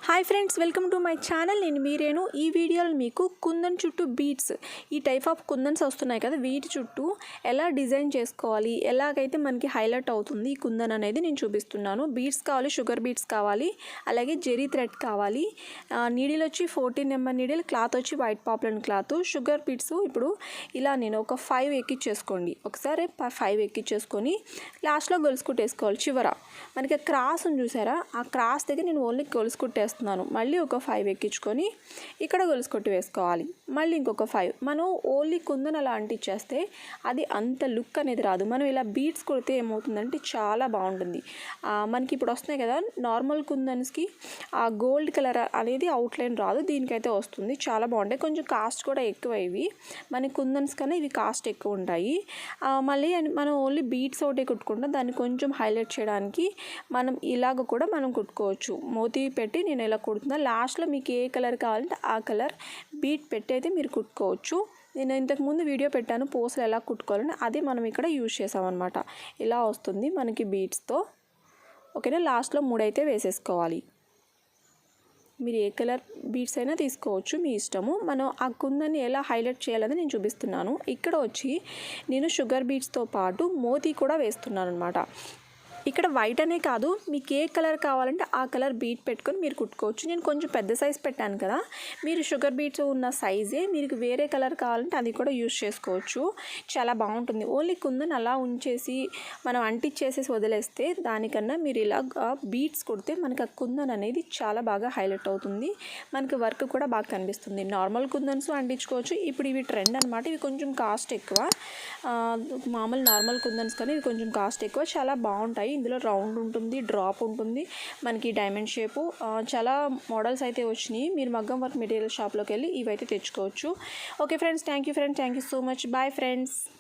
Hi friends, welcome to my channel. నేను మీరేను. ఈ వీడియోలో మీకు కుందన్ చుట్టూ బీడ్స్, ఈ టైప్ ఆఫ్ కుందన్స్ వస్తున్నాయి కదా, వీటి చుట్టూ ఎలా డిజైన్ చేసుకోవాలి, ఎలాగైతే మనకి హైలైట్ అవుతుంది ఈ కుందన్ అనేది నేను చూపిస్తున్నాను. బీడ్స్ కావాలి, షుగర్ బీడ్స్ కావాలి, అలాగే జెరీ థ్రెడ్ కావాలి. నీడిల్ వచ్చి 14 mm నీడిల్, క్లాత్ వచ్చి వైట్ పాప్లన్ క్లాత్. షుగర్ బీడ్స్ ఇప్పుడు ఇలా నేను ఒక 5 ఎక్కించేసుకోండి. ఒకసారి 5 ఎక్కించేసుకొని లాస్ట్లో గొలుసు కుట్టేసుకోవాలి. చివర మనకి క్రాస్ ఉంది చూసారా, ఆ క్రాస్ దగ్గర నేను ఓన్లీ గొలుసు కుట్టేస్తున్నాను. మళ్ళీ ఒక 5 ఎక్కించుకొని ఇక్కడ గొలుసు కొట్టి వేసుకోవాలి. మళ్ళీ ఇంకొక 5. మనం ఓన్లీ కుందన్ అలా అంటించేస్తే అది అంత లుక్ అనేది రాదు. మనం ఇలా బీడ్స్ కొడితే ఏమవుతుందంటే చాలా బాగుంటుంది. మనకి ఇప్పుడు వస్తున్నాయి కదా నార్మల్ కుందన్స్కి ఆ గోల్డ్ కలర్ అనేది అవుట్లైన్ రాదు, దీనికైతే వస్తుంది. చాలా బాగుంటాయి. కొంచెం కాస్ట్ కూడా ఎక్కువ ఇవి. మన కుందన్స్ కన్నా ఇవి కాస్ట్ ఎక్కువ ఉంటాయి. మళ్ళీ మనం ఓన్లీ బీడ్స్ ఒకటే కుట్టుకుంటాం. దాన్ని కొంచెం హైలైట్ చేయడానికి మనం ఇలాగ కూడా మనం కుట్టుకోవచ్చు. మోతీ పెట్టి నేను ఇలా కుడుతున్నా. లాస్ట్లో మీకు ఏ కలర్ కావాలంటే ఆ కలర్ బీట్ పెట్టి అయితే మీరు కుట్టుకోవచ్చు. నేను ఇంతకుముందు వీడియో పెట్టాను పూసలు ఎలా కుట్టుకోవాలని, అది మనం ఇక్కడ యూజ్ చేసామన్నమాట. ఇలా వస్తుంది మనకి బీడ్స్తో. ఓకేనా, లాస్ట్లో 3 అయితే వేసేసుకోవాలి. మీరు ఏ కలర్ బీడ్స్ అయినా తీసుకోవచ్చు, మీ ఇష్టము. మనం ఆ కుందని ఎలా హైలైట్ చేయాలని నేను చూపిస్తున్నాను. ఇక్కడ వచ్చి నేను షుగర్ బీడ్స్తో పాటు మోతీ కూడా వేస్తున్నాను అనమాట. ఇక్కడ వైట్ అనే కాదు, మీకు ఏ కలర్ కావాలంటే ఆ కలర్ బీట్ పెట్టుకొని మీరు కుట్టుకోవచ్చు. నేను కొంచెం పెద్ద సైజ్ పెట్టాను కదా, మీరు షుగర్ బీట్స్ ఉన్న సైజే మీకు వేరే కలర్ కావాలంటే అది కూడా యూజ్ చేసుకోవచ్చు. చాలా బాగుంటుంది. ఓన్లీ కుందన్ అలా ఉంచేసి మనం అంటించేసేసి వదిలేస్తే దానికన్నా మీరు ఇలా బీట్స్ కుడితే మనకి ఆ కుందన్ అనేది చాలా బాగా హైలైట్ అవుతుంది. మనకి వర్క్ కూడా బాగా కనిపిస్తుంది. నార్మల్ కుందన్స్ అంటించుకోవచ్చు. ఇప్పుడు ఇవి ట్రెండ్ అనమాట. ఇవి కొంచెం కాస్ట్ ఎక్కువ. మామూలు నార్మల్ కుందన్స్ కానీ ఇవి కొంచెం కాస్ట్ ఎక్కువ. చాలా బాగుంటాయి. ఇందులో రౌండ్ ఉంటుంది, డ్రాప్ ఉంటుంది, మనకి డైమండ్ షేపు. చాలా మోడల్స్ అయితే వచ్చినాయి. మీరు మగ్గం వర్క్ మెటీరియల్ షాప్లోకి వెళ్ళి ఇవైతే తెచ్చుకోవచ్చు. Okay friends, thank you friends, thank you so much. Bye friends.